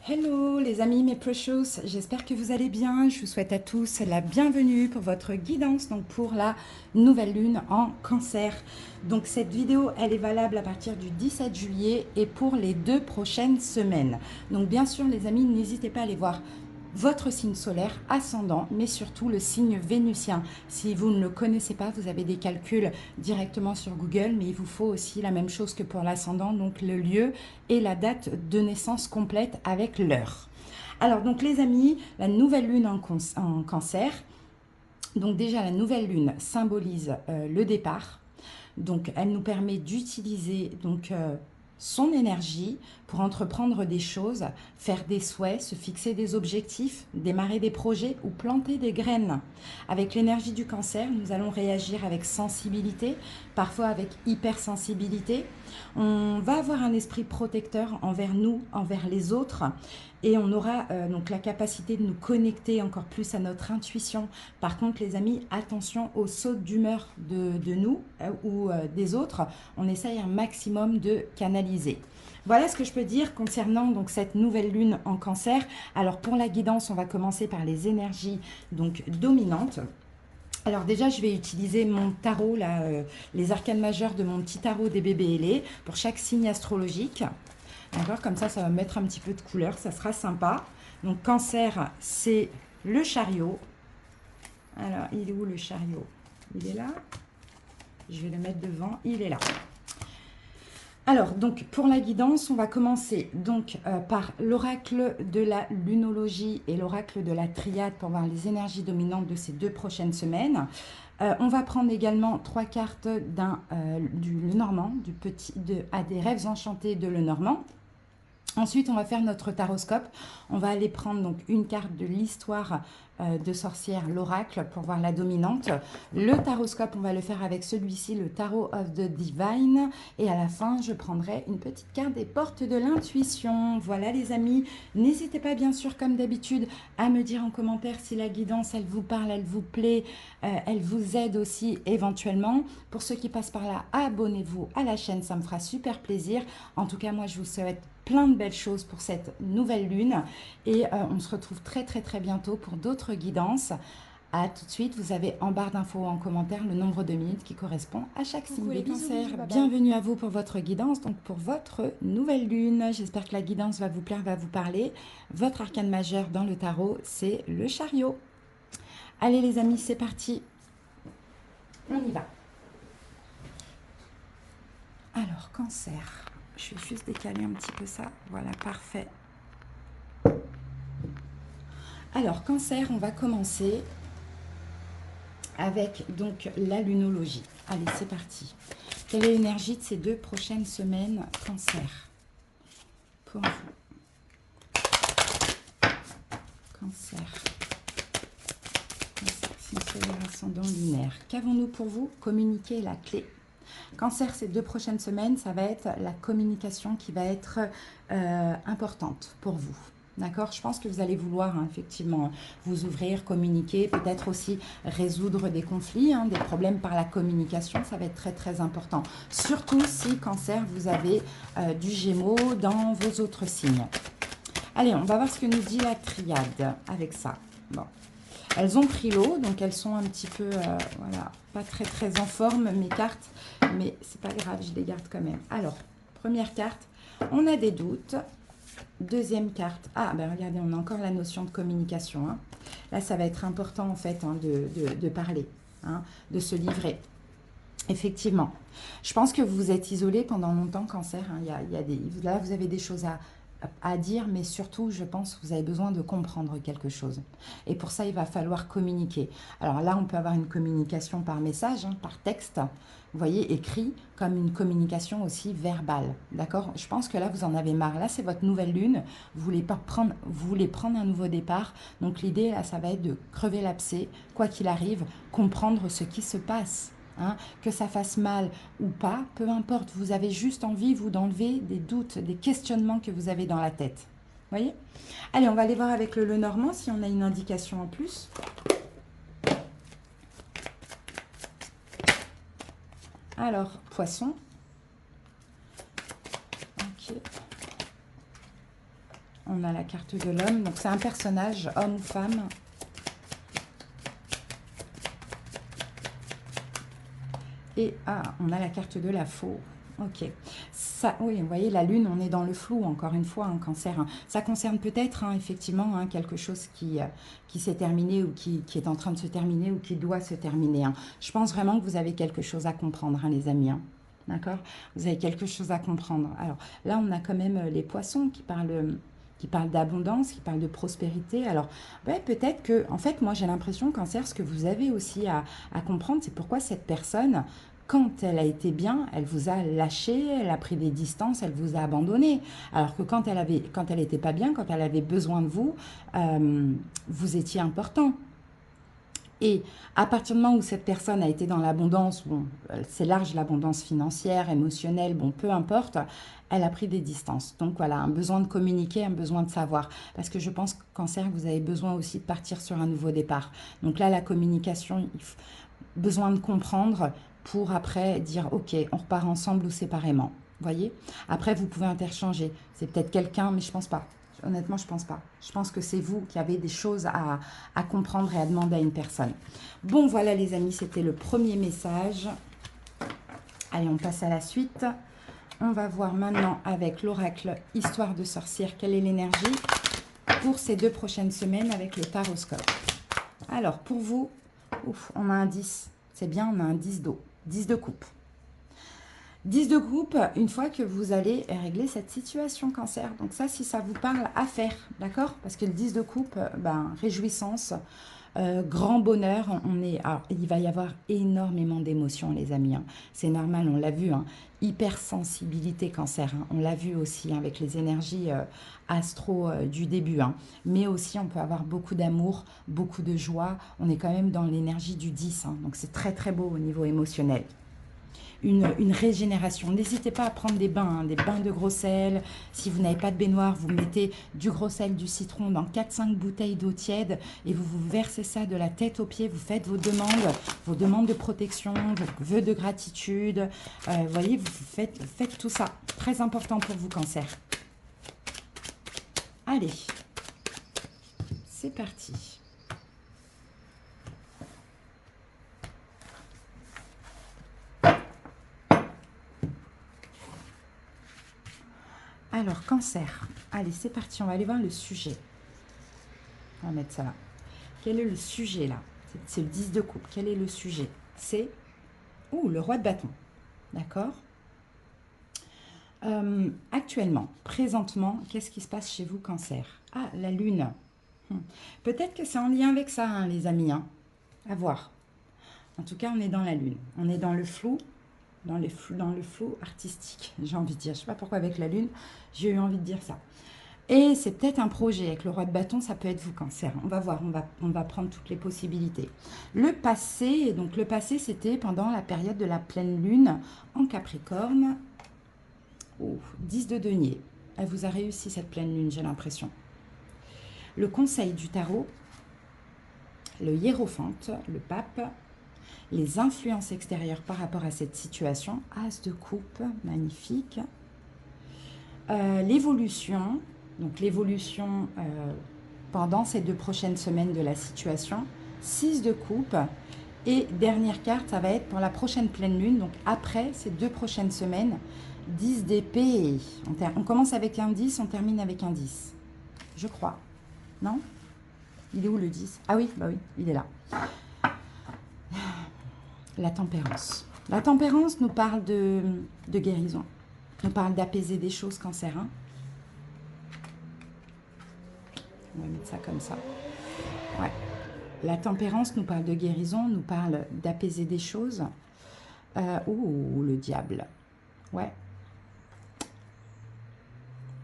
Hello les amis, mes precious, j'espère que vous allez bien. Je vous souhaite à tous la bienvenue pour votre guidance, donc pour la nouvelle lune en cancer. Donc cette vidéo, elle est valable à partir du 17 juillet et pour les 2 prochaines semaines. Donc bien sûr les amis, n'hésitez pas à aller voir votre signe solaire ascendant, mais surtout le signe vénusien. Si vous ne le connaissez pas, vous avez des calculs directement sur Google, mais il vous faut aussi la même chose que pour l'ascendant, donc le lieu et la date de naissance complète avec l'heure. Alors donc les amis, la nouvelle lune en cancer, donc déjà la nouvelle lune symbolise le départ, donc elle nous permet d'utiliser son énergie pour entreprendre des choses, faire des souhaits, se fixer des objectifs, démarrer des projets ou planter des graines. Avec l'énergie du cancer, nous allons réagir avec sensibilité, parfois avec hypersensibilité. On va avoir un esprit protecteur envers nous, envers les autres, et on aura donc la capacité de nous connecter encore plus à notre intuition. Par contre, les amis, attention aux sautes d'humeur de nous ou des autres. On essaye un maximum de canaliser. Voilà ce que je peux dire concernant donc cette nouvelle lune en cancer. Alors pour la guidance, on va commencer par les énergies donc dominantes. Alors déjà, je vais utiliser mon tarot, là, les arcanes majeurs de mon petit tarot des bébés ailés pour chaque signe astrologique. D'accord, comme ça va mettre un petit peu de couleur, ça sera sympa. Donc cancer, c'est le chariot. Alors, il est où le chariot? Il est là. Je vais le mettre devant, il est là. Alors, donc, pour la guidance, on va commencer donc par l'oracle de la lunologie et l'oracle de la triade pour voir les énergies dominantes de ces 2 prochaines semaines. On va prendre également 3 cartes du Lenormand, des rêves enchantés de Lenormand. Ensuite, on va faire notre taroscope. On va aller prendre donc une carte de l'histoire de sorcière, l'oracle, pour voir la dominante. Le taroscope, on va le faire avec celui-ci, le Tarot of the Divine. Et à la fin, je prendrai une petite carte des portes de l'intuition. Voilà les amis. N'hésitez pas bien sûr, comme d'habitude, à me dire en commentaire si la guidance, elle vous parle, elle vous plaît, elle vous aide aussi éventuellement. Pour ceux qui passent par là, abonnez-vous à la chaîne, ça me fera super plaisir. En tout cas, moi, je vous souhaite plein de belles choses pour cette nouvelle lune et on se retrouve très bientôt pour d'autres guidances. À tout de suite, vous avez en barre d'infos en commentaire le nombre de minutes qui correspond à chaque signe des cancers. Bienvenue à vous pour votre guidance, donc pour votre nouvelle lune. J'espère que la guidance va vous plaire, va vous parler. Votre arcane majeur dans le tarot, c'est le chariot. Allez les amis, c'est parti. On y va. Alors, cancer. Je vais juste décaler un petit peu ça. Voilà, parfait. Alors, cancer, on va commencer avec donc la lunologie. Allez, c'est parti. Quelle est l'énergie de ces 2 prochaines semaines, cancer? Pour vous. Cancer. Cancer, signe solaire ascendant lunaire. Qu'avons-nous pour vous? Communiquer la clé. Cancer, ces 2 prochaines semaines, ça va être la communication qui va être importante pour vous. D'accord? Je pense que vous allez vouloir effectivement vous ouvrir, communiquer, peut-être aussi résoudre des conflits, des problèmes par la communication. Ça va être très important. Surtout si, cancer, vous avez du Gémeaux dans vos autres signes. Allez, on va voir ce que nous dit la triade avec ça. Bon. Elles ont pris l'eau, donc elles sont un petit peu, voilà, pas très en forme, mes cartes, mais c'est pas grave, je les garde quand même. Alors, première carte, on a des doutes. Deuxième carte, ah ben regardez, on a encore la notion de communication. Là, ça va être important en fait de parler, de se livrer. Effectivement, je pense que vous vous êtes isolé pendant longtemps, cancer. Là, vous avez des choses à dire, mais surtout, je pense que vous avez besoin de comprendre quelque chose. Et pour ça, il va falloir communiquer. Alors là, on peut avoir une communication par message, par texte, vous voyez, écrit, comme une communication aussi verbale. D'accord? Je pense que là, vous en avez marre. Là, c'est votre nouvelle lune. Vous voulez prendre un nouveau départ. Donc l'idée, là, ça va être de crever l'abcès, quoi qu'il arrive, comprendre ce qui se passe. Que ça fasse mal ou pas, peu importe, vous avez juste envie, vous, d'enlever des doutes, des questionnements que vous avez dans la tête. Vous voyez? Allez, on va aller voir avec le Lenormand si on a une indication en plus. Alors, poisson. Ok. On a la carte de l'homme. Donc, c'est un personnage, homme ou femme. Et on a la carte de la faux. Ok. Ça, oui, vous voyez, la lune, on est dans le flou, encore une fois, un cancer. Hein. Ça concerne peut-être, effectivement, quelque chose qui s'est terminé ou qui est en train de se terminer ou qui doit se terminer. Hein. Je pense vraiment que vous avez quelque chose à comprendre, les amis. D'accord? Vous avez quelque chose à comprendre. Alors, là, on a quand même les poissons qui parlent d'abondance, qui parlent de prospérité. Alors, ouais, peut-être que, en fait, moi, j'ai l'impression, cancer, ce que vous avez aussi à comprendre, c'est pourquoi cette personne, quand elle a été bien, elle vous a lâché, elle a pris des distances, elle vous a abandonné. Alors que quand elle n'était pas bien, quand elle avait besoin de vous, vous étiez important. Et à partir du moment où cette personne a été dans l'abondance, bon, c'est large, l'abondance financière, émotionnelle, bon, peu importe, elle a pris des distances. Donc voilà, un besoin de communiquer, un besoin de savoir. Parce que je pense que cancer, vous avez besoin aussi de partir sur un nouveau départ. Donc là, la communication, besoin de comprendre pour après dire, ok, on repart ensemble ou séparément. Vous voyez? Après, vous pouvez interchanger. C'est peut-être quelqu'un, mais je pense pas. Honnêtement, je pense pas. Je pense que c'est vous qui avez des choses à comprendre et à demander à une personne. Bon, voilà les amis, c'était le premier message. Allez, on passe à la suite. On va voir maintenant avec l'oracle Histoire de sorcière, quelle est l'énergie pour ces 2 prochaines semaines avec le taroscope. Alors, pour vous, ouf, on a un 10. C'est bien, on a un 10 d'eau. 10 de coupe. 10 de coupe, une fois que vous allez régler cette situation cancer. Donc ça, si ça vous parle, à faire, d'accord? Parce que le 10 de coupe, réjouissance, grand bonheur. Alors, il va y avoir énormément d'émotions, les amis. C'est normal, on l'a vu. Hypersensibilité cancer. On l'a vu aussi avec les énergies astro du début. Mais aussi, on peut avoir beaucoup d'amour, beaucoup de joie. On est quand même dans l'énergie du 10. Donc, c'est très, très beau au niveau émotionnel. Une régénération. N'hésitez pas à prendre des bains de gros sel. Si vous n'avez pas de baignoire, vous mettez du gros sel, du citron dans 4-5 bouteilles d'eau tiède et vous versez ça de la tête aux pieds. Vous faites vos demandes de protection, vos vœux de gratitude. Vous voyez, vous faites tout ça. Très important pour vous, cancer. Allez, c'est parti. Alors, cancer. Allez, c'est parti. On va aller voir le sujet. On va mettre ça là. Quel est le sujet là? C'est le 10 de coupe. Quel est le sujet? C'est le roi de bâton. D'accord? Actuellement, présentement, qu'est-ce qui se passe chez vous, cancer? Ah, la lune. Peut-être que c'est en lien avec ça, les amis. À voir. En tout cas, on est dans la lune. On est dans le flou. Dans le flou artistique, j'ai envie de dire. Je ne sais pas pourquoi avec la lune, j'ai eu envie de dire ça. Et c'est peut-être un projet. Avec le roi de bâton, ça peut être vous, cancer. On va voir, on va prendre toutes les possibilités. Le passé, c'était pendant la période de la pleine lune en Capricorne. 10 de denier. Elle vous a réussi cette pleine lune, j'ai l'impression. Le conseil du tarot, le hiérophante, le pape, les influences extérieures par rapport à cette situation, as de coupe, magnifique. L'évolution, donc l'évolution pendant ces 2 prochaines semaines de la situation, 6 de coupe. Et dernière carte, ça va être pour la prochaine pleine lune, donc après ces 2 prochaines semaines, 10 d'épée. On commence avec un 10, on termine avec un 10. Je crois. Non? Il est où le 10? Ah oui, bah oui, il est là. La tempérance. La tempérance nous parle de guérison. Nous parle d'apaiser des choses, cancer. On va mettre ça comme ça. Ouais. La tempérance nous parle de guérison, nous parle d'apaiser des choses. Le diable. Ouais.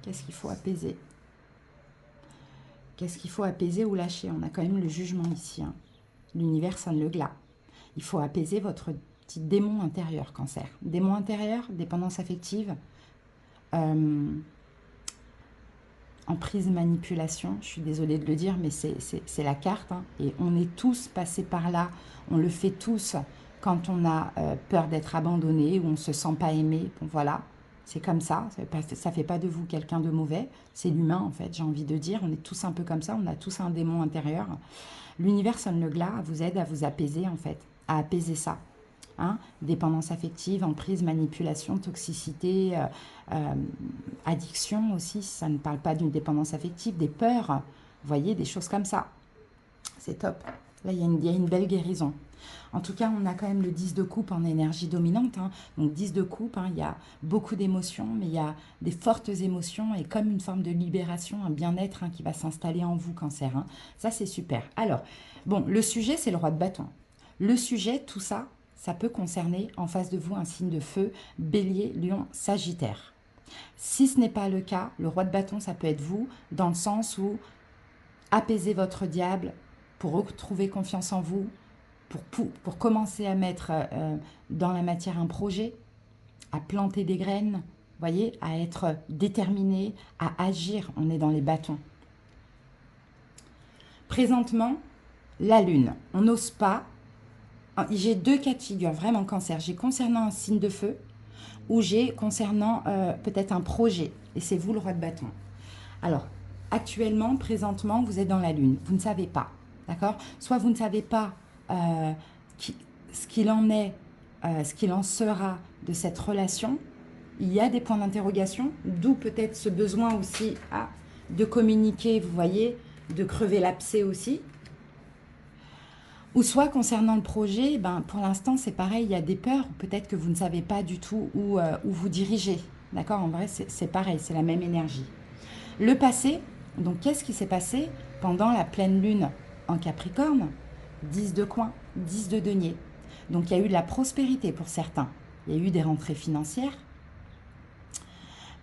Qu'est-ce qu'il faut apaiser? Qu'est-ce qu'il faut apaiser ou lâcher? On a quand même le jugement ici. L'univers sonne le glas. Il faut apaiser votre petit démon intérieur, cancer. Démon intérieur, dépendance affective, emprise, manipulation. Je suis désolée de le dire, mais c'est la carte. Et on est tous passés par là. On le fait tous quand on a peur d'être abandonné ou on ne se sent pas aimé. Bon, voilà. C'est comme ça fait pas de vous quelqu'un de mauvais, c'est l'humain en fait, j'ai envie de dire, on est tous un peu comme ça, on a tous un démon intérieur. L'univers sonne le glas, vous aide à vous apaiser en fait, à apaiser ça. Hein, dépendance affective, emprise, manipulation, toxicité, addiction aussi, ça ne parle pas d'une dépendance affective, des peurs, vous voyez, des choses comme ça. C'est top. Là, il y a une belle guérison. En tout cas, on a quand même le 10 de coupe en énergie dominante. Hein. Donc 10 de coupe, hein, il y a beaucoup d'émotions, mais il y a des fortes émotions et comme une forme de libération, un bien-être hein, qui va s'installer en vous, Cancer. Hein. Ça, c'est super. Alors, bon, le sujet, c'est le roi de bâton. Le sujet, tout ça, ça peut concerner en face de vous un signe de feu, bélier, lion, sagittaire. Si ce n'est pas le cas, le roi de bâton, ça peut être vous, dans le sens où apaiser votre diable pour retrouver confiance en vous, pour commencer à mettre dans la matière un projet, à planter des graines, voyez, à être déterminé, à agir. On est dans les bâtons. Présentement, la lune, on n'ose pas. J'ai deux cas de figure, vraiment Cancer. J'ai concernant un signe de feu ou j'ai concernant peut-être un projet. Et c'est vous le roi de bâton. Alors, actuellement, présentement, vous êtes dans la lune. Vous ne savez pas, d'accord? Soit vous ne savez pas ce qu'il en est, ce qu'il en sera de cette relation. Il y a des points d'interrogation, d'où peut-être ce besoin aussi de communiquer, vous voyez, de crever l'abcès aussi. Ou soit concernant le projet, ben, pour l'instant c'est pareil, il y a des peurs, peut-être que vous ne savez pas du tout où vous dirigez. D'accord? En vrai c'est pareil, c'est la même énergie. Le passé, donc qu'est-ce qui s'est passé pendant la pleine lune en Capricorne? 10 de coin, 10 de denier. Donc il y a eu de la prospérité pour certains. Il y a eu des rentrées financières.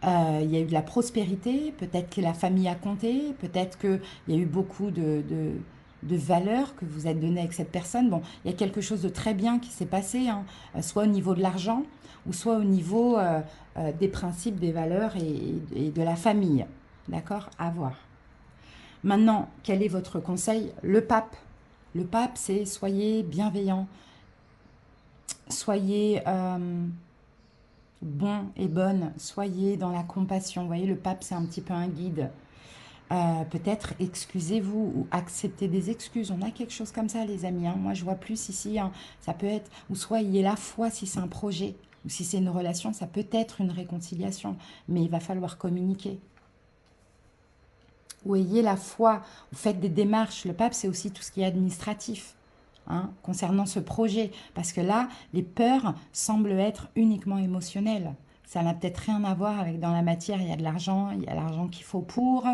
Il y a eu de la prospérité. Peut-être que la famille a compté. Peut-être qu'il y a eu beaucoup de valeurs que vous êtes données avec cette personne. Bon, il y a quelque chose de très bien qui s'est passé, hein, soit au niveau de l'argent, ou soit au niveau des principes, des valeurs et de la famille. D'accord? À voir. Maintenant, quel est votre conseil? Le pape. Le pape, c'est soyez bienveillant, soyez bon et bonne, soyez dans la compassion. Vous voyez, le pape, c'est un petit peu un guide. Peut-être excusez-vous ou acceptez des excuses. On a quelque chose comme ça, les amis. Hein. Moi, je vois plus ici. Hein. Ça peut être, ou soit ayez la foi si c'est un projet, ou si c'est une relation, ça peut être une réconciliation. Mais il va falloir communiquer. Ou ayez la foi, vous faites des démarches. Le pape, c'est aussi tout ce qui est administratif, hein, concernant ce projet. Parce que là, les peurs semblent être uniquement émotionnelles. Ça n'a peut-être rien à voir avec dans la matière, il y a de l'argent, il y a l'argent qu'il faut pour,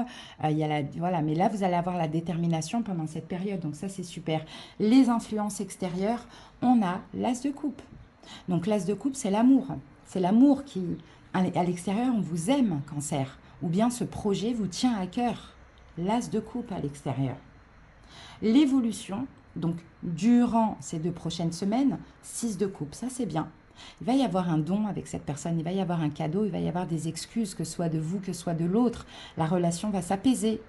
il y a voilà, mais là, vous allez avoir la détermination pendant cette période, donc ça, c'est super. Les influences extérieures, on a l'as de coupe. Donc l'as de coupe, c'est l'amour. C'est l'amour qui, à l'extérieur, on vous aime, Cancer. Ou bien ce projet vous tient à cœur. L'as de coupe à l'extérieur. L'évolution, donc durant ces 2 prochaines semaines, 6 de coupe, ça c'est bien. Il va y avoir un don avec cette personne, il va y avoir un cadeau, il va y avoir des excuses, que ce soit de vous, que ce soit de l'autre. La relation va s'apaiser.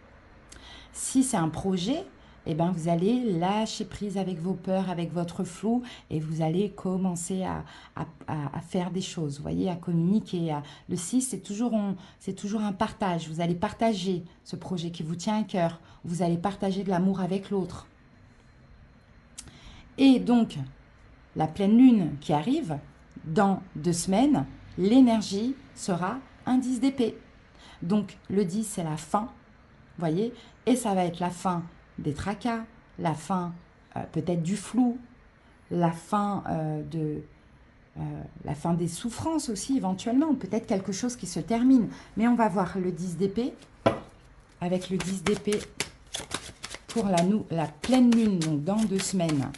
Si c'est un projet, eh ben vous allez lâcher prise avec vos peurs, avec votre flou, et vous allez commencer à faire des choses, vous voyez, à communiquer. Le 6, c'est toujours un partage. Vous allez partager ce projet qui vous tient à cœur. Vous allez partager de l'amour avec l'autre. Et donc, la pleine lune qui arrive, dans 2 semaines, l'énergie sera un 10 d'épée. Donc, le 10, c'est la fin, vous voyez, et ça va être la fin des tracas, la fin peut-être du flou, la fin des souffrances aussi éventuellement, peut-être quelque chose qui se termine. Mais on va voir le 10 d'épée, avec le 10 d'épée pour la pleine lune, donc dans 2 semaines.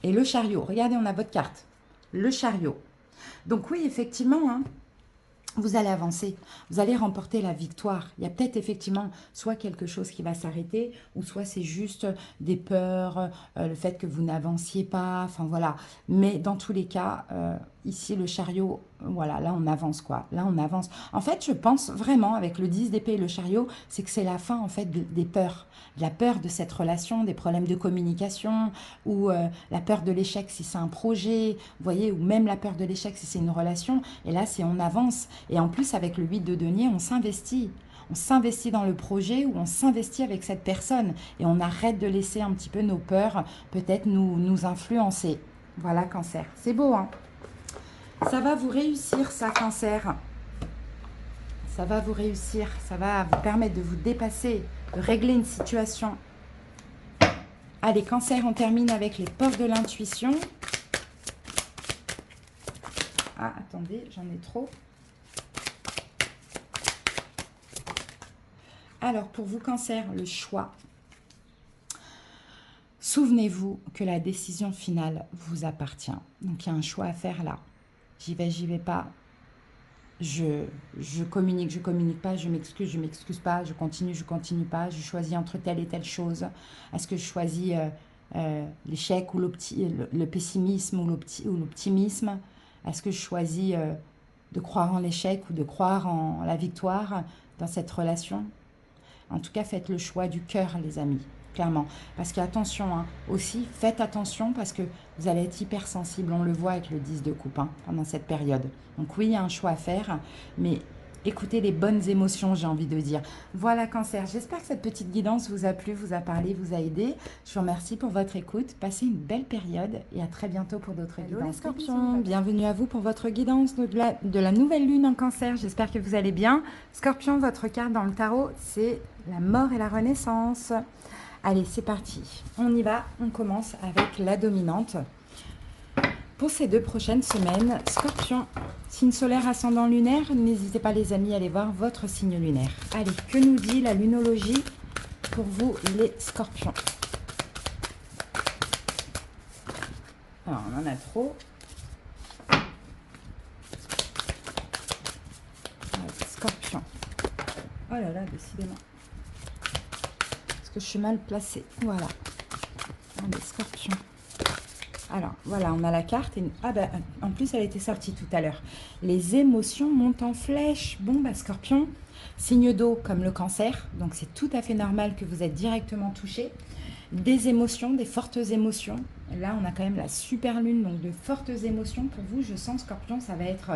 Et le chariot, regardez, on a votre carte, le chariot. Donc oui, effectivement, hein, vous allez avancer, vous allez remporter la victoire. Il y a peut-être effectivement soit quelque chose qui va s'arrêter, ou soit c'est juste des peurs, le fait que vous n'avanciez pas, enfin voilà. Mais dans tous les cas, ici le chariot, voilà, là on avance quoi, là on avance. En fait, je pense vraiment avec le 10 d'épée et le chariot, c'est que c'est la fin en fait des peurs. La peur de cette relation, des problèmes de communication, ou la peur de l'échec si c'est un projet, vous voyez, ou même la peur de l'échec si c'est une relation. Et là, c'est on avance. Et en plus, avec le 8 de denier, on s'investit. On s'investit dans le projet ou on s'investit avec cette personne. Et on arrête de laisser un petit peu nos peurs peut-être nous influencer. Voilà, Cancer. C'est beau, hein? Ça va vous réussir, ça, Cancer. Ça va vous réussir. Ça va vous permettre de vous dépasser, de régler une situation. Allez, Cancer, on termine avec les portes de l'intuition. Ah, attendez, j'en ai trop. Alors, pour vous, Cancer, le choix. Souvenez-vous que la décision finale vous appartient. Donc, il y a un choix à faire là. J'y vais pas. Je communique pas, je m'excuse pas, je continue pas, je choisis entre telle et telle chose. Est-ce que je choisis l'échec ou le pessimisme ou l'optimisme? Est-ce que je choisis de croire en l'échec ou de croire en la victoire dans cette relation? En tout cas, faites le choix du cœur, les amis, clairement. Parce que, attention, hein, aussi, faites attention parce que vous allez être hypersensible. On le voit avec le 10 de coupe pendant cette période. Donc oui, il y a un choix à faire, mais écoutez les bonnes émotions, j'ai envie de dire. Voilà, Cancer, j'espère que cette petite guidance vous a plu, vous a parlé, vous a aidé. Je vous remercie pour votre écoute. Passez une belle période et à très bientôt pour d'autres guidances. Les Scorpions, bienvenue à vous pour votre guidance de la nouvelle lune en Cancer. J'espère que vous allez bien. Scorpion, votre carte dans le tarot, c'est la mort et la renaissance. Allez, c'est parti. On y va. On commence avec la dominante. Pour ces 2 prochaines semaines, Scorpion, signe solaire, ascendant lunaire, n'hésitez pas les amis à aller voir votre signe lunaire. Allez, que nous dit la lunologie pour vous les Scorpions? Alors, on en a trop. Allez, Scorpion. Oh là là, décidément. Est-ce que je suis mal placée? Voilà. Allez, Scorpion. Alors, voilà, on a la carte. Et... Ah, bah, en plus, elle était sortie tout à l'heure. Les émotions montent en flèche. Bon, bah, Scorpion, signe d'eau comme le Cancer. Donc, c'est tout à fait normal que vous êtes directement touché. Des émotions, des fortes émotions. Là, on a quand même la super lune. Donc, de fortes émotions. Pour vous, je sens, Scorpion, ça va être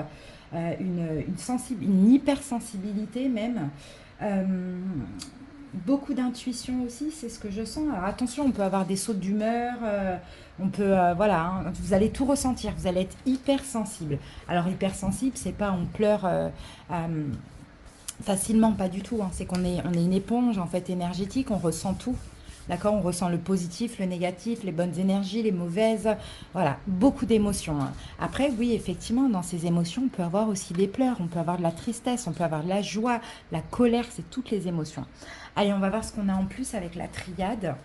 une hypersensibilité même. Beaucoup d'intuition aussi, c'est ce que je sens. Alors attention, on peut avoir des sautes d'humeur, on peut, voilà, hein, vous allez tout ressentir, vous allez être hypersensible. Alors hypersensible, c'est pas on pleure facilement, pas du tout, hein, c'est on est une éponge en fait énergétique, on ressent tout. D'accord, on ressent le positif, le négatif, les bonnes énergies, les mauvaises, voilà, beaucoup d'émotions. Hein. Après, oui, effectivement, dans ces émotions, on peut avoir aussi des pleurs, on peut avoir de la tristesse, on peut avoir de la joie, la colère, c'est toutes les émotions. Allez, on va voir ce qu'on a en plus avec la triade.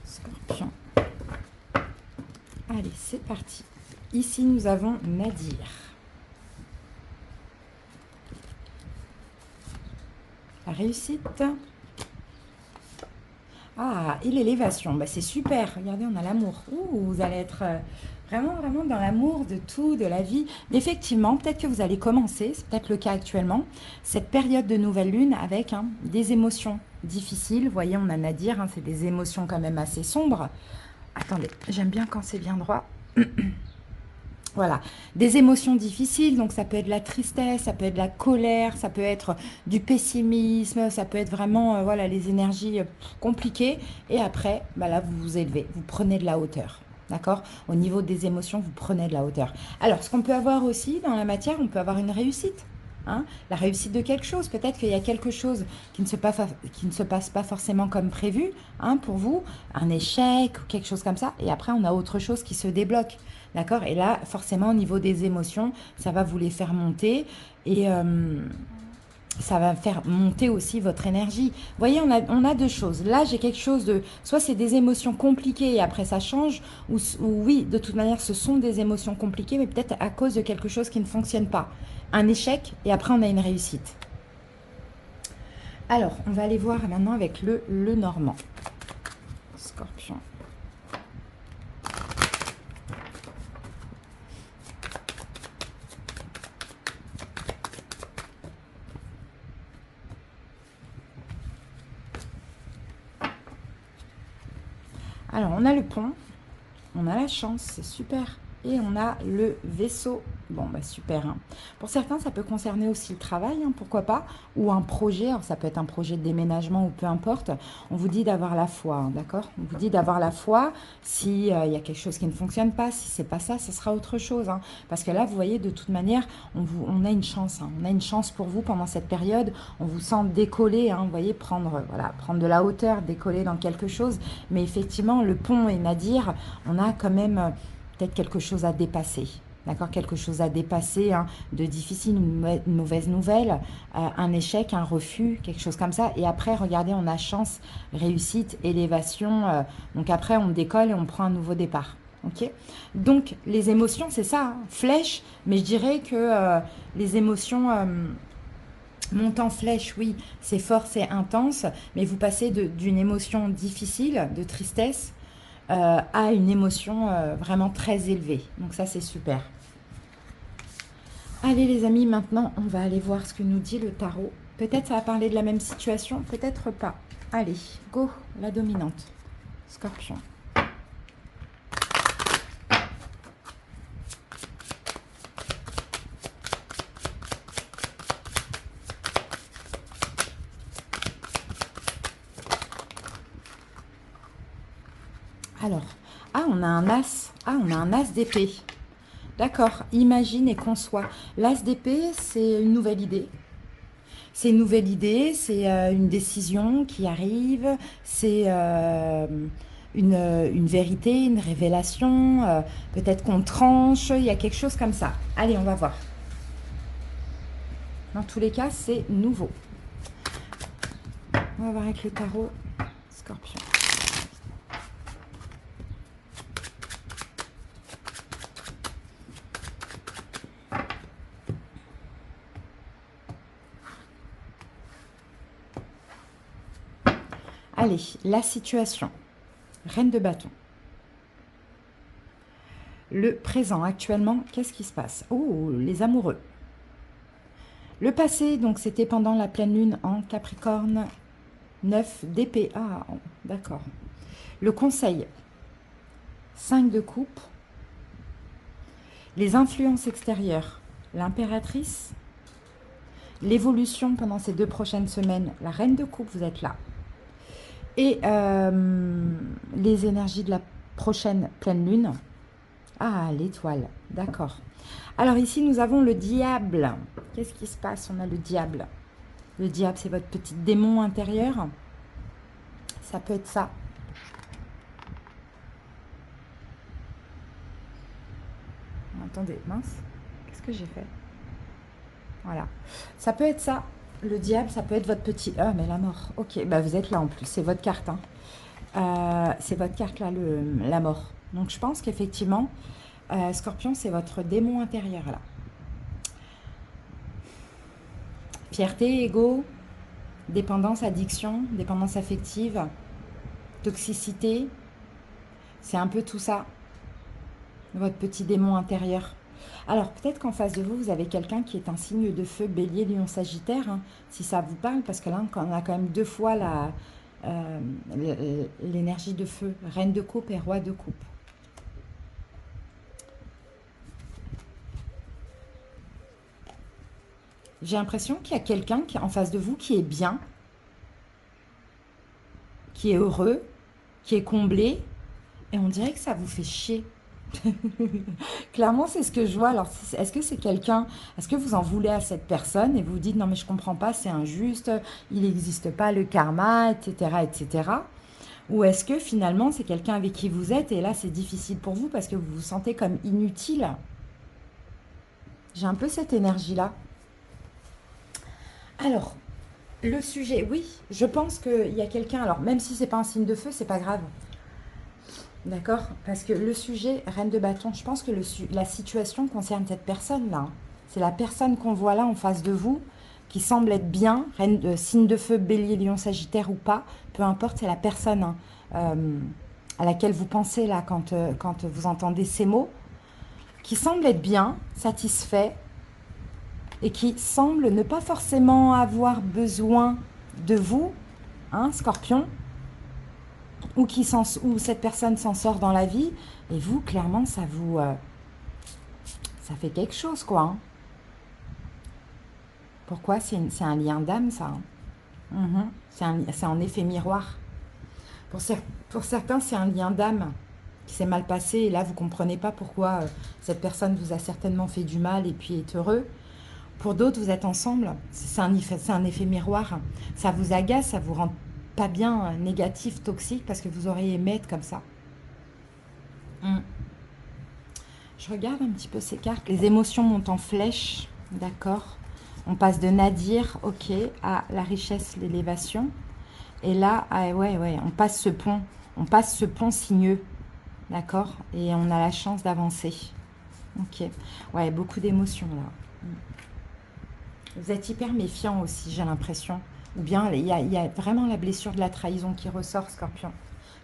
Scorpion. Allez, c'est parti. Ici, nous avons Nadir. La réussite. Ah, et l'élévation. Bah, c'est super. Regardez, on a l'amour. Vous allez être vraiment dans l'amour de tout, de la vie. Effectivement, peut-être que vous allez commencer, c'est peut-être le cas actuellement, cette période de nouvelle lune avec des émotions difficiles. Vous voyez, on a Nadir, c'est des émotions quand même assez sombres. Attendez, j'aime bien quand c'est bien droit. Voilà, des émotions difficiles, donc ça peut être de la tristesse, ça peut être de la colère, ça peut être du pessimisme, ça peut être vraiment voilà, les énergies compliquées. Et après, bah là, vous vous élevez, vous prenez de la hauteur. D'accord? Au niveau des émotions, vous prenez de la hauteur. Alors, ce qu'on peut avoir aussi dans la matière, on peut avoir une réussite. La réussite de quelque chose. Peut-être qu'il y a quelque chose qui ne se passe pas forcément comme prévu pour vous, un échec ou quelque chose comme ça. Et après, on a autre chose qui se débloque. D'accord? Et là, forcément, au niveau des émotions, ça va vous les faire monter et ça va faire monter aussi votre énergie. Vous voyez, on a 2 choses. Là, j'ai quelque chose de... Soit c'est des émotions compliquées et après ça change, ou oui, de toute manière, ce sont des émotions compliquées, mais peut-être à cause de quelque chose qui ne fonctionne pas. Un échec et après, on a une réussite. Alors, on va aller voir maintenant avec le Normand. Scorpion. Alors, on a le pont, on a la chance, c'est super. Et on a le vaisseau. Bon, bah super. Hein. Pour certains, ça peut concerner aussi le travail, hein, pourquoi pas, ou un projet. Alors, ça peut être un projet de déménagement ou peu importe. On vous dit d'avoir la foi, hein, d'accord? On vous dit d'avoir la foi. Si y a quelque chose qui ne fonctionne pas, si c'est pas ça, ce sera autre chose. Hein. Parce que là, vous voyez, de toute manière, on a une chance. Hein. On a une chance pour vous pendant cette période. On vous sent décoller, hein, vous voyez, prendre de la hauteur, décoller dans quelque chose. Mais effectivement, le pont et Nadir, on a quand même peut-être quelque chose à dépasser. D'accord, quelque chose à dépasser, hein, de difficile, une mauvaise nouvelle, un échec, un refus, quelque chose comme ça. Et après, regardez, on a chance, réussite, élévation. Donc après, on décolle et on prend un nouveau départ. Ok. Donc les émotions, c'est ça, hein, flèche. Mais je dirais que les émotions montent en flèche, oui, c'est fort, c'est intense. Mais vous passez d'une émotion difficile, de tristesse, à une émotion vraiment très élevée. Donc ça, c'est super. Allez les amis, maintenant, on va aller voir ce que nous dit le tarot. Peut-être ça va parler de la même situation, peut-être pas. Allez, go, la dominante. Scorpion. Alors, on a un as. On a un as d'épée. D'accord, imagine et conçois. L'as d'épée, c'est une nouvelle idée. C'est une nouvelle idée, c'est une décision qui arrive, c'est une vérité, une révélation, peut-être qu'on tranche, il y a quelque chose comme ça. Allez, on va voir. Dans tous les cas, c'est nouveau. On va voir avec le tarot Scorpion. Allez, la situation. Reine de bâton. Le présent, actuellement, qu'est-ce qui se passe? Oh, les amoureux. Le passé, donc c'était pendant la pleine lune en Capricorne, 9 d'épée. Ah, d'accord. Le conseil, 5 de coupe. Les influences extérieures, l'impératrice. L'évolution pendant ces 2 prochaines semaines, la reine de coupe, vous êtes là. Et les énergies de la prochaine pleine lune. Ah, l'étoile, d'accord. Alors ici, nous avons le diable. Qu'est-ce qui se passe? On a le diable. Le diable, c'est votre petit démon intérieur. Ça peut être ça. Attendez, mince. Qu'est-ce que j'ai fait? Voilà. Ça peut être ça. Le diable, ça peut être votre petit... Ah, mais la mort. Ok, bah vous êtes là en plus. C'est votre carte. Hein. C'est votre carte là, la mort. Donc je pense qu'effectivement, Scorpion, c'est votre démon intérieur là. Fierté, ego, dépendance, addiction, dépendance affective, toxicité. C'est un peu tout ça. Votre petit démon intérieur. Alors, peut-être qu'en face de vous, vous avez quelqu'un qui est un signe de feu, bélier, lion, sagittaire, hein, si ça vous parle, parce que là, on a quand même 2 fois l'énergie de feu, reine de coupe et roi de coupe. J'ai l'impression qu'il y a quelqu'un en face de vous qui est bien, qui est heureux, qui est comblé, et on dirait que ça vous fait chier. Clairement, c'est ce que je vois. Alors, est-ce que c'est quelqu'un, est-ce que vous en voulez à cette personne et vous dites non mais je comprends pas, c'est injuste, il n'existe pas le karma, etc., etc. Ou est-ce que finalement c'est quelqu'un avec qui vous êtes et là c'est difficile pour vous parce que vous vous sentez comme inutile? J'ai un peu cette énergie-là. Alors, le sujet, oui, je pense qu'il y a quelqu'un, alors même si c'est pas un signe de feu, c'est pas grave. D'accord? Parce que le sujet, reine de bâton, je pense que la situation concerne cette personne-là. C'est la personne qu'on voit là en face de vous, qui semble être bien, reine de signe de feu, bélier, lion, sagittaire ou pas, peu importe, c'est la personne à laquelle vous pensez là quand vous entendez ces mots, qui semble être bien, satisfait, et qui semble ne pas forcément avoir besoin de vous, hein, Scorpion. ou cette personne s'en sort dans la vie, et vous, clairement, ça fait quelque chose, quoi. Hein. Pourquoi? C'est un lien d'âme, ça. Hein. C'est en effet miroir. Pour certains, c'est un lien d'âme qui s'est mal passé, et là, vous ne comprenez pas pourquoi cette personne vous a certainement fait du mal et puis est heureux. Pour d'autres, vous êtes ensemble, c'est un effet miroir. Ça vous agace, ça vous rend pas bien, négatif, toxique, parce que vous auriez aimé être comme ça. Je regarde un petit peu ces cartes. Les émotions montent en flèche, d'accord. On passe de nadir, ok, à la richesse, l'élévation. Et là, ah ouais, on passe ce pont. On passe ce pont sinueux, d'accord. Et on a la chance d'avancer. Ok. Ouais, beaucoup d'émotions là. Vous êtes hyper méfiant aussi, j'ai l'impression. Ou bien, il y a vraiment la blessure de la trahison qui ressort, Scorpion.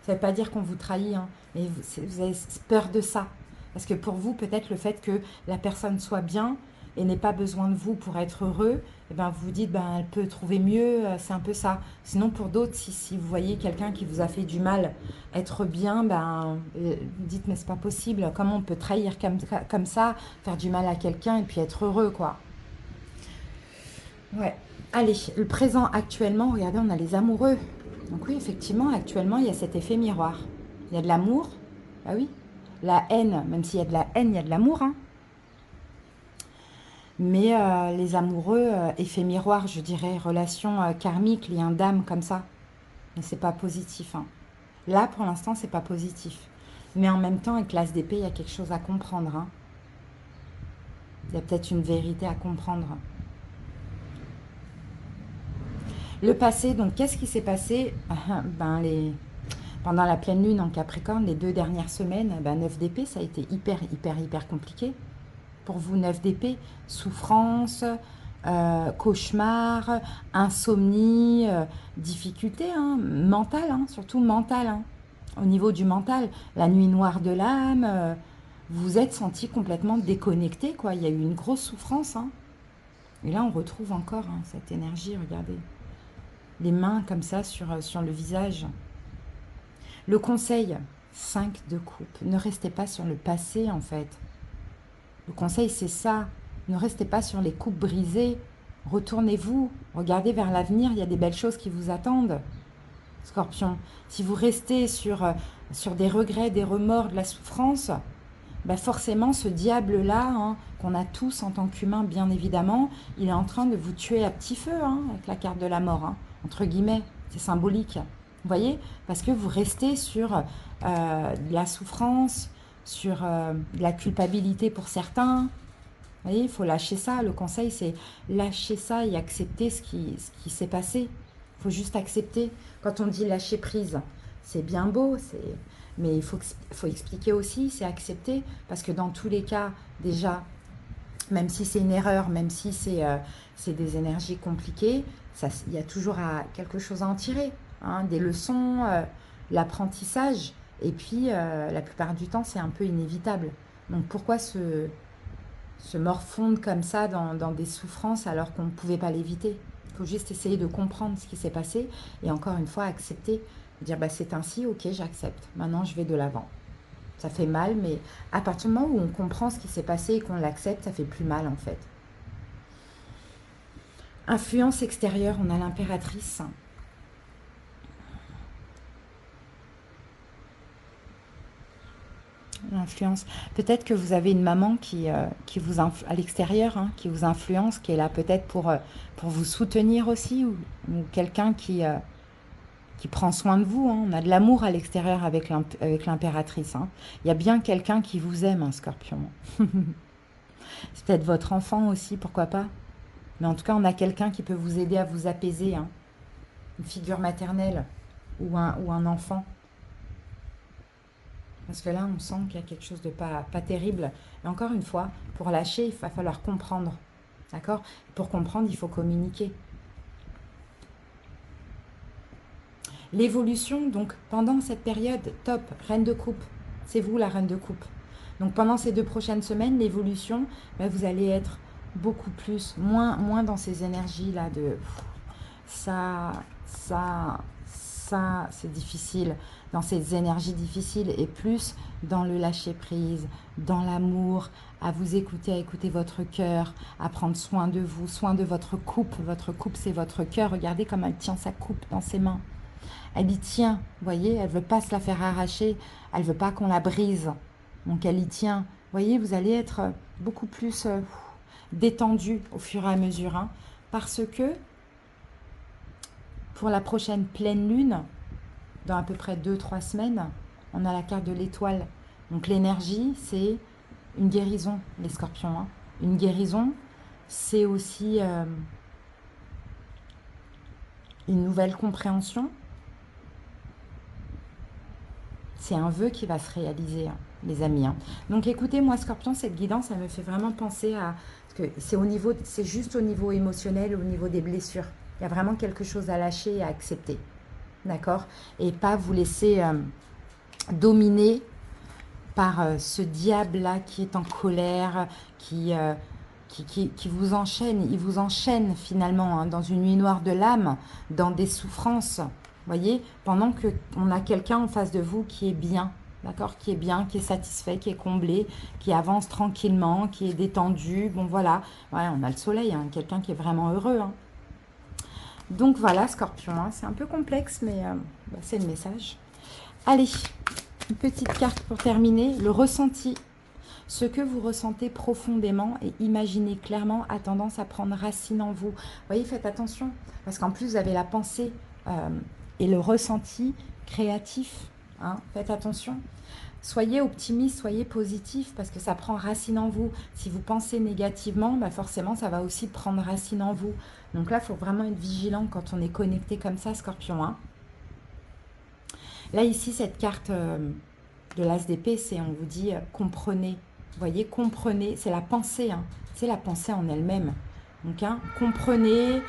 Ça ne veut pas dire qu'on vous trahit, hein, mais vous avez peur de ça. Parce que pour vous, peut-être le fait que la personne soit bien et n'ait pas besoin de vous pour être heureux, eh ben, vous vous dites, ben, elle peut trouver mieux, c'est un peu ça. Sinon, pour d'autres, si vous voyez quelqu'un qui vous a fait du mal, être bien, ben, vous dites, mais c'est pas possible. Comment on peut trahir comme ça, faire du mal à quelqu'un et puis être heureux, quoi. Ouais. Allez, le présent actuellement, regardez, on a les amoureux. Donc oui, effectivement, actuellement, il y a cet effet miroir. Il y a de l'amour, ah oui. La haine, même s'il y a de la haine, il y a de l'amour. Hein. Mais les amoureux, effet miroir, je dirais, relation karmique, lien d'âme comme ça. Mais c'est pas positif. Hein. Là, pour l'instant, c'est pas positif. Mais en même temps, avec l'as d'épée, il y a quelque chose à comprendre. Hein. Il y a peut-être une vérité à comprendre. Le passé, donc qu'est-ce qui s'est passé pendant la pleine lune en Capricorne, les 2 dernières semaines, 9 d'épée, ça a été hyper compliqué. Pour vous, 9 d'épée, souffrance, cauchemar, insomnie, difficulté mentale, surtout mentale. Hein. Au niveau du mental, la nuit noire de l'âme, vous vous êtes senti complètement déconnecté, quoi. Il y a eu une grosse souffrance. Hein. Et là, on retrouve encore cette énergie, regardez. Les mains comme ça sur le visage. Le conseil, 5 de coupe. Ne restez pas sur le passé, en fait. Le conseil, c'est ça. Ne restez pas sur les coupes brisées. Retournez-vous. Regardez vers l'avenir. Il y a des belles choses qui vous attendent. Scorpion, si vous restez sur des regrets, des remords, de la souffrance, forcément, ce diable-là, qu'on a tous en tant qu'humains, bien évidemment, il est en train de vous tuer à petit feu, avec la carte de la mort, entre guillemets. C'est symbolique. Vous voyez? Parce que vous restez sur de la souffrance, sur de la culpabilité pour certains. Vous voyez, il faut lâcher ça. Le conseil, c'est lâcher ça et accepter ce qui s'est passé. Il faut juste accepter. Quand on dit lâcher prise, c'est bien beau, mais il faut expliquer aussi, c'est accepter. Parce que dans tous les cas, déjà, même si c'est une erreur, même si c'est des énergies compliquées, il y a toujours quelque chose à en tirer. Des leçons, l'apprentissage. Et puis, la plupart du temps, c'est un peu inévitable. Donc, pourquoi se morfondre comme ça dans des souffrances alors qu'on ne pouvait pas l'éviter? Il faut juste essayer de comprendre ce qui s'est passé et encore une fois, accepter. Dire, c'est ainsi, ok, j'accepte. Maintenant, je vais de l'avant. Ça fait mal, mais à partir du moment où on comprend ce qui s'est passé et qu'on l'accepte, ça fait plus mal, en fait. Influence extérieure, on a l'impératrice. L'influence. Peut-être que vous avez une maman qui vous à l'extérieur, qui vous influence, qui est là peut-être pour vous soutenir aussi, ou quelqu'un qui prend soin de vous. On a de l'amour à l'extérieur avec l'impératrice. Il y a bien quelqu'un qui vous aime, Scorpion. C'est peut-être votre enfant aussi, pourquoi pas. Mais en tout cas, on a quelqu'un qui peut vous aider à vous apaiser. Une figure maternelle ou un enfant. Parce que là, on sent qu'il y a quelque chose de pas terrible. Et encore une fois, pour lâcher, il va falloir comprendre. D'accord? Pour comprendre, il faut communiquer. L'évolution, donc, pendant cette période, top, reine de coupe. C'est vous, la reine de coupe. Donc, pendant ces 2 prochaines semaines, l'évolution, vous allez être beaucoup plus, moins dans ces énergies-là de ça ça, c'est difficile, dans ces énergies difficiles, et plus dans le lâcher-prise, dans l'amour, à vous écouter, à écouter votre cœur, à prendre soin de vous, soin de votre coupe. Votre coupe, c'est votre cœur. Regardez comme elle tient sa coupe dans ses mains. Elle y tient, vous voyez, elle ne veut pas se la faire arracher, elle ne veut pas qu'on la brise. Donc elle y tient. Vous voyez, vous allez être beaucoup plus détendu au fur et à mesure, hein, parce que pour la prochaine pleine lune, dans à peu près 2-3 semaines, on a la carte de l'étoile. Donc l'énergie, c'est une guérison, les scorpions. Hein. Une guérison, c'est aussi une nouvelle compréhension. C'est un vœu qui va se réaliser, hein, les amis. Hein. Donc écoutez, moi, Scorpion, cette guidance, elle me fait vraiment penser à... Parce que c'est juste au niveau émotionnel, au niveau des blessures. Il y a vraiment quelque chose à lâcher et à accepter. D'accord? Et pas vous laisser dominer par ce diable-là qui est en colère, qui vous enchaîne. Il vous enchaîne finalement, hein, dans une nuit noire de l'âme, dans des souffrances. Voyez, pendant qu'on a quelqu'un en face de vous qui est bien, d'accord, qui est bien, qui est satisfait, qui est comblé, qui avance tranquillement, qui est détendu. Bon, voilà, ouais, on a le soleil, hein, quelqu'un qui est vraiment heureux. Hein. Donc voilà, Scorpion, hein, c'est un peu complexe, mais c'est le message. Allez, une petite carte pour terminer, le ressenti. Ce que vous ressentez profondément et imaginez clairement a tendance à prendre racine en vous. Vous voyez, faites attention, parce qu'en plus, vous avez la pensée et le ressenti créatif. Hein, faites attention. Soyez optimiste, soyez positif, parce que ça prend racine en vous. Si vous pensez négativement, bah forcément, ça va aussi prendre racine en vous. Donc là, il faut vraiment être vigilant quand on est connecté comme ça, Scorpion. Hein. Là, ici, cette carte de l'As d'épée, c'est, on vous dit, comprenez. Vous voyez, comprenez, c'est la pensée, hein, c'est la pensée en elle-même. Donc, hein, comprenez,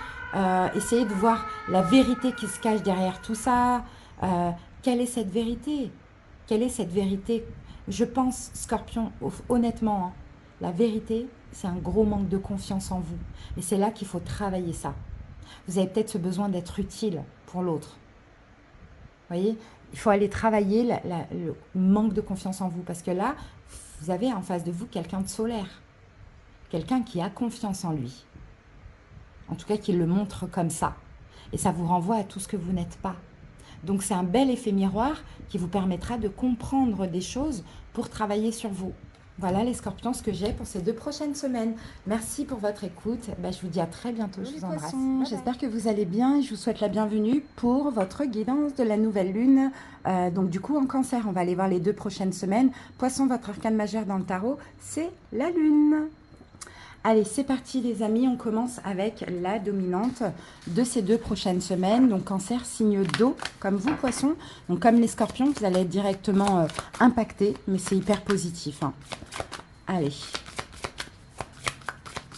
essayez de voir la vérité qui se cache derrière tout ça. Quelle est cette vérité? Quelle est cette vérité? Je pense, Scorpion, honnêtement, hein, la vérité, c'est un gros manque de confiance en vous. Et c'est là qu'il faut travailler ça. Vous avez peut-être ce besoin d'être utile pour l'autre. Vous voyez, il faut aller travailler le manque de confiance en vous. Parce que là, vous avez en face de vous quelqu'un de solaire. Quelqu'un qui a confiance en lui. En tout cas, qui le montre comme ça. Et ça vous renvoie à tout ce que vous n'êtes pas. Donc, c'est un bel effet miroir qui vous permettra de comprendre des choses pour travailler sur vous. Voilà les scorpions, ce que j'ai pour ces 2 prochaines semaines. Merci pour votre écoute. Je vous dis à très bientôt. Je vous embrasse. J'espère que vous allez bien et je vous souhaite la bienvenue pour votre guidance de la nouvelle lune. Donc du coup, en cancer, on va aller voir les 2 prochaines semaines. Poisson, votre arcane majeur dans le tarot, c'est la lune. Allez, c'est parti les amis, on commence avec la dominante de ces 2 prochaines semaines. Donc cancer, signe d'eau, comme vous poissons. Donc comme les scorpions, vous allez être directement impactés, mais c'est hyper positif. Hein. Allez.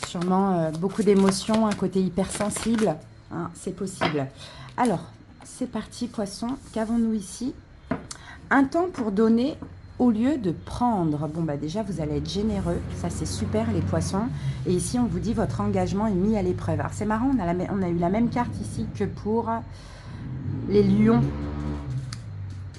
Sûrement beaucoup d'émotions, un côté hypersensible. Hein, c'est possible. Alors, c'est parti poissons. Qu'avons-nous ici? Un temps pour donner au lieu de prendre. Bon, déjà, vous allez être généreux. Ça, c'est super, les poissons. Et ici, on vous dit, votre engagement est mis à l'épreuve. Alors, c'est marrant, on a eu la même carte ici que pour les lions.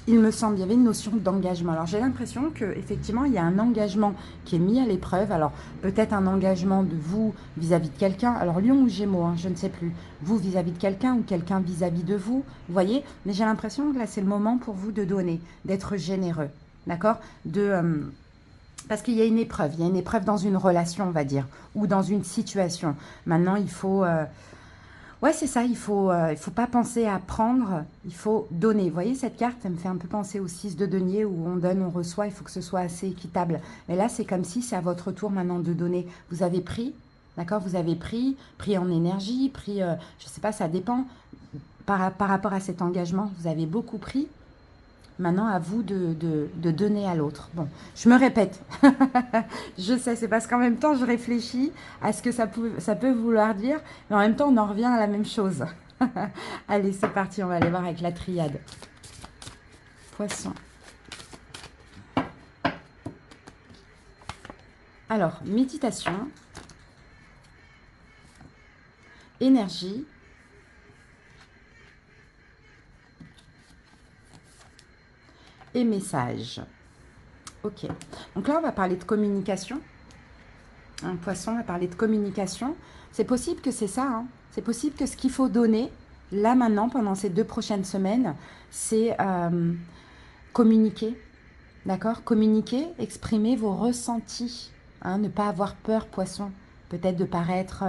Il me semble, il y avait une notion d'engagement. Alors, j'ai l'impression qu'effectivement, il y a un engagement qui est mis à l'épreuve. Alors, peut-être un engagement de vous vis-à-vis de quelqu'un. Alors, lion ou gémeaux, hein, je ne sais plus. Vous vis-à-vis de quelqu'un ou quelqu'un vis-à-vis de vous. Vous voyez? Mais j'ai l'impression que là, c'est le moment pour vous de donner, d'être généreux. D'accord? Parce qu'il y a une épreuve. Il y a une épreuve dans une relation, on va dire. Ou dans une situation. Maintenant, il faut... ouais, c'est ça, il faut pas penser à prendre, il faut donner. Vous voyez, cette carte, elle me fait un peu penser au 6 de denier où on donne, on reçoit, il faut que ce soit assez équitable. Mais là, c'est comme si c'est à votre tour maintenant de donner. Vous avez pris, d'accord? Vous avez pris en énergie, pris, je ne sais pas, ça dépend. Par rapport à cet engagement, vous avez beaucoup pris. Maintenant, à vous de donner à l'autre. Bon, je me répète. Je sais, c'est parce qu'en même temps, je réfléchis à ce que ça peut vouloir dire. Mais en même temps, on en revient à la même chose. Allez, c'est parti. On va aller voir avec la triade. Poisson. Alors, méditation. Énergie. et message. Ok. Donc là, on va parler de communication. Un poisson, on va parler de communication. C'est possible que c'est ça. Hein. C'est possible que ce qu'il faut donner, là, maintenant, pendant ces 2 prochaines semaines, c'est communiquer. D'accord? Communiquer, exprimer vos ressentis. Hein, ne pas avoir peur, poisson. Peut-être de paraître...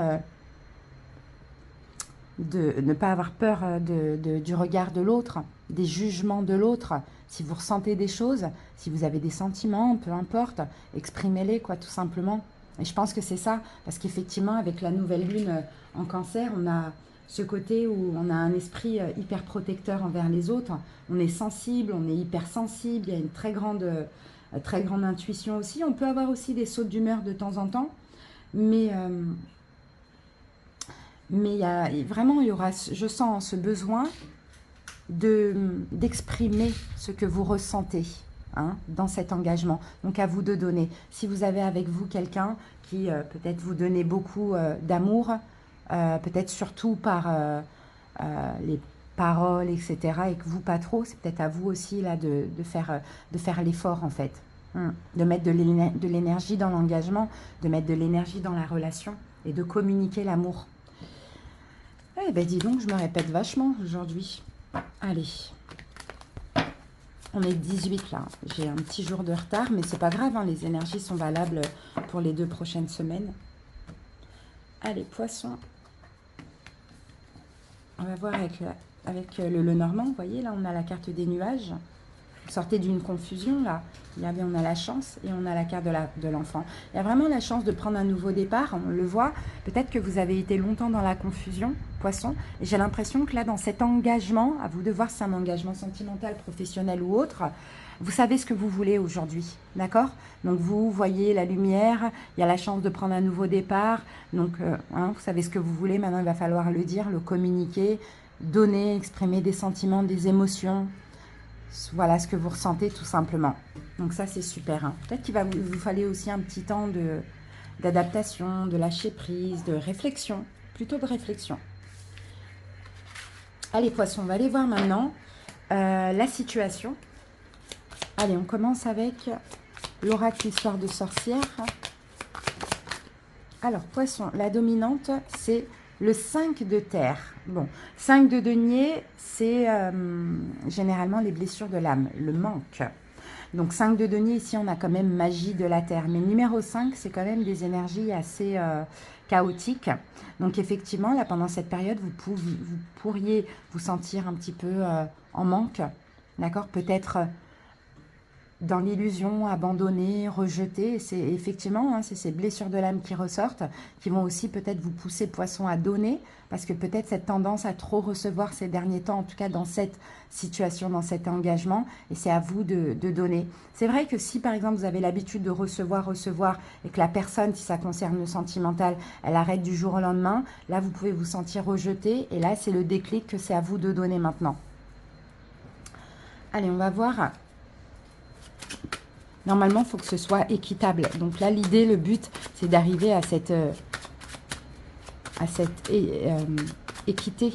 de ne pas avoir peur du regard de l'autre, des jugements de l'autre. Si vous ressentez des choses, si vous avez des sentiments, peu importe, exprimez-les, quoi, tout simplement. Et je pense que c'est ça, parce qu'effectivement, avec la nouvelle lune en cancer, on a ce côté où on a un esprit hyper protecteur envers les autres. On est sensible, on est hyper sensible, il y a une très grande intuition aussi. On peut avoir aussi des sautes d'humeur de temps en temps, mais vraiment, il y aura, je sens ce besoin d'exprimer ce que vous ressentez hein, dans cet engagement. Donc, à vous de donner. Si vous avez avec vous quelqu'un qui peut-être vous donnait beaucoup d'amour, peut-être surtout par les paroles, etc., et que vous pas trop, c'est peut-être à vous aussi là, de faire l'effort, en fait. De mettre de l'énergie dans l'engagement, de mettre de l'énergie dans la relation et de communiquer l'amour. Eh ben dis donc, je me répète vachement aujourd'hui. Allez. On est 18 là. J'ai un petit jour de retard, mais c'est pas grave. Hein, les énergies sont valables pour les 2 prochaines semaines. Allez, poisson. On va voir avec le Lenormand. Vous voyez, là, on a la carte des nuages. Vous sortez d'une confusion, là. Regardez, on a la chance et on a la carte de l'enfant. Il y a vraiment la chance de prendre un nouveau départ, on le voit. Peut-être que vous avez été longtemps dans la confusion, poisson. Et j'ai l'impression que là, dans cet engagement, à vous de voir si c'est un engagement sentimental, professionnel ou autre, vous savez ce que vous voulez aujourd'hui, d'accord? Donc, vous voyez la lumière, il y a la chance de prendre un nouveau départ. Donc, hein, vous savez ce que vous voulez. Maintenant, il va falloir le dire, le communiquer, donner, exprimer des sentiments, des émotions. Voilà ce que vous ressentez tout simplement. Donc ça, c'est super. Hein. Peut-être qu'il va vous falloir aussi un petit temps d'adaptation, de lâcher prise, de réflexion. Plutôt de réflexion. Allez, poissons, on va aller voir maintenant la situation. Allez, on commence avec l'oracle histoire de sorcière. Alors, poisson, la dominante, c'est le 5 de terre. Bon, 5 de denier, c'est généralement les blessures de l'âme, le manque. Donc 5 de denier, ici on a quand même magie de la terre. Mais numéro 5, c'est quand même des énergies assez chaotiques. Donc effectivement, là pendant cette période, vous pourriez vous sentir un petit peu en manque. D'accord? Peut-être dans l'illusion, abandonné, rejeté. C'est effectivement, hein, c'est ces blessures de l'âme qui ressortent, qui vont aussi peut-être vous pousser, poisson, à donner, parce que peut-être cette tendance à trop recevoir ces derniers temps, en tout cas dans cette situation, dans cet engagement, et c'est à vous de donner. C'est vrai que si, par exemple, vous avez l'habitude de recevoir, et que la personne, si ça concerne le sentimental, elle arrête du jour au lendemain, là, vous pouvez vous sentir rejeté, et là, c'est le déclic que c'est à vous de donner maintenant. Allez, on va voir... Normalement, il faut que ce soit équitable. Donc là, l'idée, le but, c'est d'arriver à cette équité,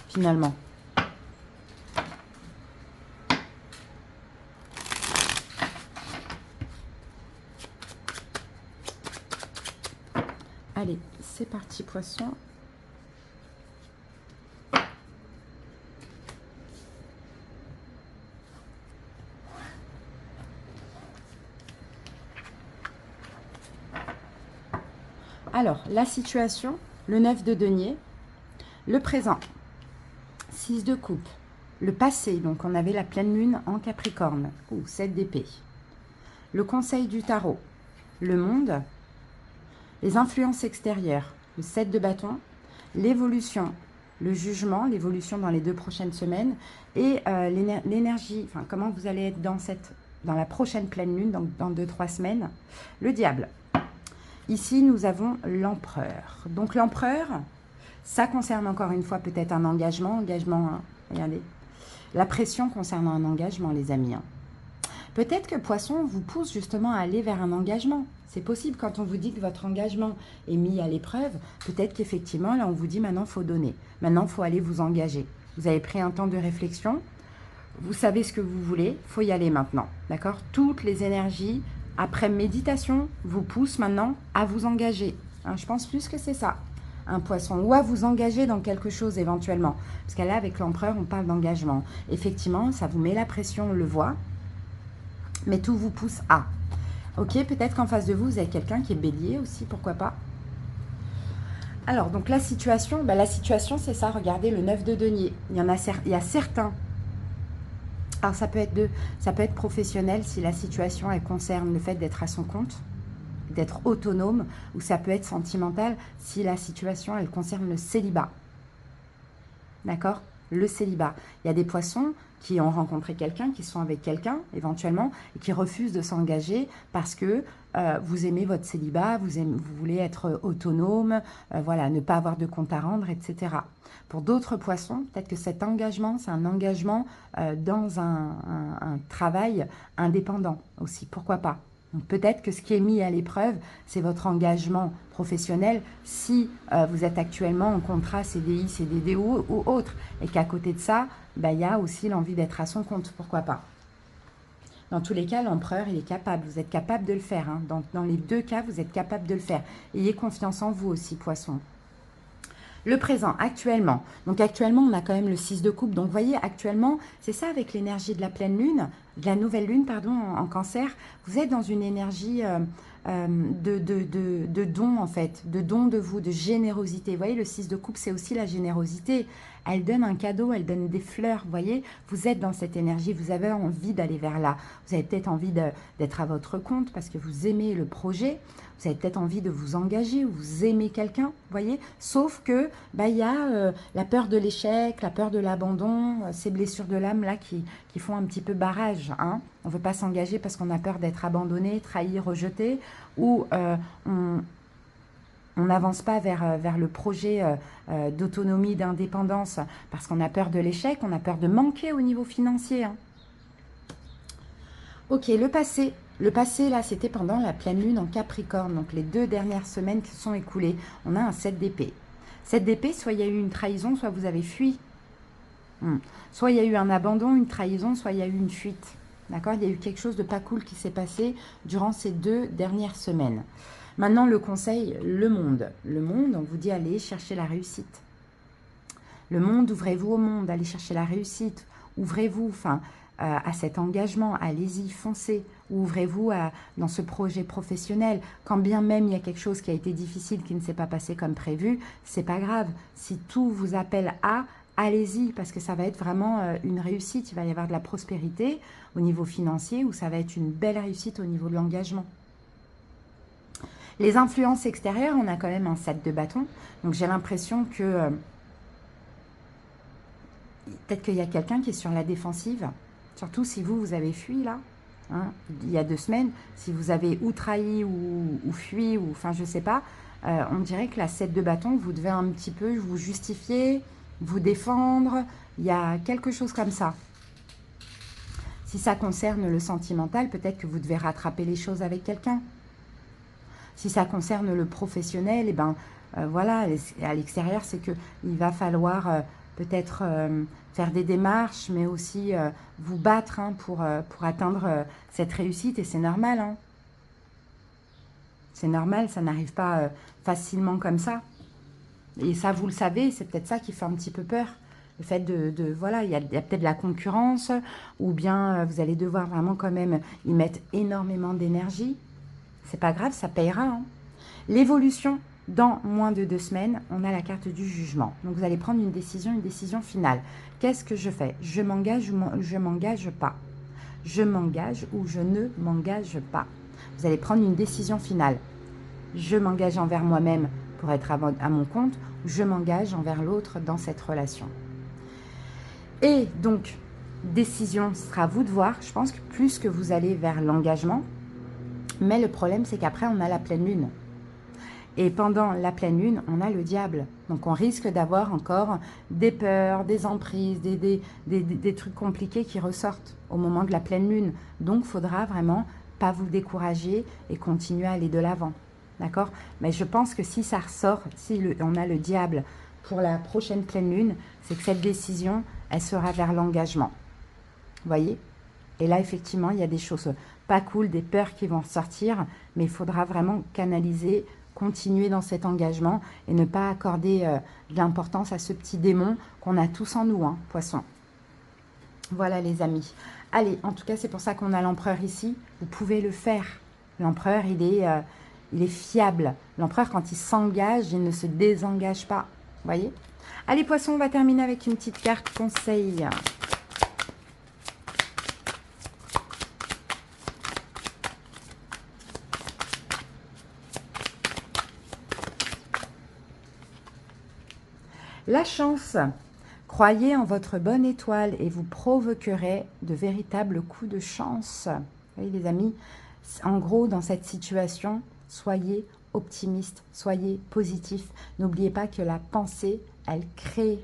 finalement. Allez, c'est parti, poisson. Alors, la situation, le 9 de denier, le présent, 6 de coupe, le passé, donc on avait la pleine lune en Capricorne, ou 7 d'épée, le conseil du tarot, le monde, les influences extérieures, le 7 de bâton, l'évolution, le jugement, l'évolution dans les 2 prochaines semaines, et l'énergie, enfin comment vous allez être dans la prochaine pleine lune, donc dans 2-3 semaines, le diable. Ici, nous avons l'empereur. Donc, l'empereur, ça concerne encore une fois peut-être un engagement. Hein, regardez. La pression concernant un engagement, les amis. Hein. Peut-être que Poisson vous pousse justement à aller vers un engagement. C'est possible quand on vous dit que votre engagement est mis à l'épreuve. Peut-être qu'effectivement, là, on vous dit maintenant, il faut donner. Maintenant, il faut aller vous engager. Vous avez pris un temps de réflexion. vous savez ce que vous voulez, il faut y aller maintenant, d'accord? Toutes les énergies, après méditation, vous poussent maintenant à vous engager. Hein, je pense plus que c'est ça, un poisson, ou à vous engager dans quelque chose éventuellement. Parce que là, avec l'empereur, on parle d'engagement. Effectivement, ça vous met la pression, on le voit, mais tout vous pousse à. Ok, peut-être qu'en face de vous, vous avez quelqu'un qui est bélier aussi, pourquoi pas. Alors, donc la situation, c'est ça, regardez le 9 de denier. Il y a certains. Alors, ça peut être professionnel si la situation, elle concerne le fait d'être à son compte, d'être autonome, ou ça peut être sentimental si la situation, elle concerne le célibat. D'accord? Le célibat. Il y a des poissons qui ont rencontré quelqu'un, qui sont avec quelqu'un éventuellement, et qui refusent de s'engager parce que vous aimez votre célibat, vous voulez être autonome, voilà, ne pas avoir de compte à rendre, etc. Pour d'autres poissons, peut-être que cet engagement, c'est un engagement dans un travail indépendant aussi, pourquoi pas. Donc peut-être que ce qui est mis à l'épreuve, c'est votre engagement professionnel si vous êtes actuellement en contrat CDI, CDD ou autre. Et qu'à côté de ça, il y a aussi l'envie d'être à son compte, pourquoi pas. Dans tous les cas, l'empereur, il est capable. Vous êtes capable de le faire. Hein. Dans les deux cas, vous êtes capable de le faire. Ayez confiance en vous aussi, poisson. Le présent, actuellement. Donc actuellement, on a quand même le 6 de coupe. Donc vous voyez, actuellement, c'est ça avec l'énergie de la pleine lune, de la nouvelle lune, pardon, en cancer. Vous êtes dans une énergie de don, en fait, de don de vous, de générosité. Vous voyez, le 6 de coupe, c'est aussi la générosité. Elle donne un cadeau, elle donne des fleurs, vous voyez. Vous êtes dans cette énergie, vous avez envie d'aller vers là. Vous avez peut-être envie d'être à votre compte parce que vous aimez le projet. Vous avez peut-être envie de vous engager ou vous aimez quelqu'un, vous voyez. Sauf que il y a la peur de l'échec, la peur de l'abandon, ces blessures de l'âme là qui font un petit peu barrage. Hein. On ne veut pas s'engager parce qu'on a peur d'être abandonné, trahi, rejeté, ou on n'avance pas vers le projet d'autonomie, d'indépendance parce qu'on a peur de l'échec, on a peur de manquer au niveau financier. Hein. Ok, le passé. Le passé, là, c'était pendant la pleine lune en Capricorne, donc les 2 dernières semaines qui se sont écoulées. On a un 7 d'épée. 7 d'épée, soit il y a eu une trahison, soit vous avez fui. Soit il y a eu un abandon, une trahison, soit il y a eu une fuite. D'accord? Il y a eu quelque chose de pas cool qui s'est passé durant ces 2 dernières semaines. Maintenant, le conseil, le monde. Le monde, on vous dit, allez chercher la réussite. Le monde, ouvrez-vous au monde, allez chercher la réussite. Ouvrez-vous, à cet engagement, allez-y, foncez. Ouvrez-vous dans ce projet professionnel. Quand bien même il y a quelque chose qui a été difficile, qui ne s'est pas passé comme prévu, c'est pas grave. Si tout vous appelle à, allez-y, parce que ça va être vraiment une réussite. Il va y avoir de la prospérité au niveau financier ou ça va être une belle réussite au niveau de l'engagement. Les influences extérieures, on a quand même un 7 de bâton. Donc j'ai l'impression que peut-être qu'il y a quelqu'un qui est sur la défensive. Surtout si vous avez fui là, hein, il y a 2 semaines, si vous avez ou trahi ou fui, ou enfin je sais pas, on dirait que la 7 de bâton, vous devez un petit peu vous justifier, vous défendre, il y a quelque chose comme ça. Si ça concerne le sentimental, peut-être que vous devez rattraper les choses avec quelqu'un. Si ça concerne le professionnel, et voilà, à l'extérieur, c'est qu'il va falloir peut-être faire des démarches, mais aussi vous battre hein, pour atteindre cette réussite. Et c'est normal. Hein. C'est normal, ça n'arrive pas facilement comme ça. Et ça, vous le savez, c'est peut-être ça qui fait un petit peu peur. Le fait voilà, il y a peut-être de la concurrence, ou bien vous allez devoir vraiment quand même y mettre énormément d'énergie. C'est pas grave, ça payera. Hein. L'évolution, dans moins de 2 semaines, on a la carte du jugement. Donc, vous allez prendre une décision finale. Qu'est-ce que je fais? Je m'engage ou je ne m'engage pas? Je m'engage ou je ne m'engage pas? Vous allez prendre une décision finale. Je m'engage envers moi-même pour être à mon compte, ou je m'engage envers l'autre dans cette relation. Et donc, décision, ce sera à vous de voir. Je pense que plus que vous allez vers l'engagement, mais le problème, c'est qu'après, on a la pleine lune. Et pendant la pleine lune, on a le diable. Donc, on risque d'avoir encore des peurs, des emprises, des trucs compliqués qui ressortent au moment de la pleine lune. Donc, il faudra vraiment pas vous décourager et continuer à aller de l'avant. D'accord? Mais je pense que si ça ressort, si on a le diable pour la prochaine pleine lune, c'est que cette décision, elle sera vers l'engagement. voyez? Et là, effectivement, il y a des choses pas cool, des peurs qui vont sortir, mais il faudra vraiment canaliser, continuer dans cet engagement et ne pas accorder de l'importance à ce petit démon qu'on a tous en nous, hein, poisson. Voilà les amis. Allez, en tout cas, c'est pour ça qu'on a l'empereur ici. Vous pouvez le faire. L'empereur, il est fiable. L'empereur, quand il s'engage, il ne se désengage pas. Vous voyez? Allez, poisson, on va terminer avec une petite carte conseil. La chance. Croyez en votre bonne étoile et vous provoquerez de véritables coups de chance. Vous voyez les amis, en gros dans cette situation, soyez optimiste, soyez positif. N'oubliez pas que la pensée, elle crée.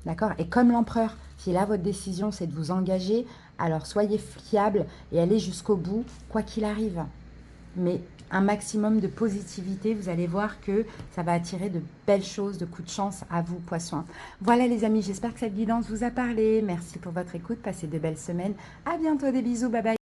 D'accord? Et comme l'empereur, si là votre décision c'est de vous engager, alors soyez fiable et allez jusqu'au bout, quoi qu'il arrive. Mais un maximum de positivité, vous allez voir que ça va attirer de belles choses, de coups de chance à vous, poissons. Voilà les amis, j'espère que cette guidance vous a parlé. Merci pour votre écoute, passez de belles semaines. À bientôt, des bisous, bye bye.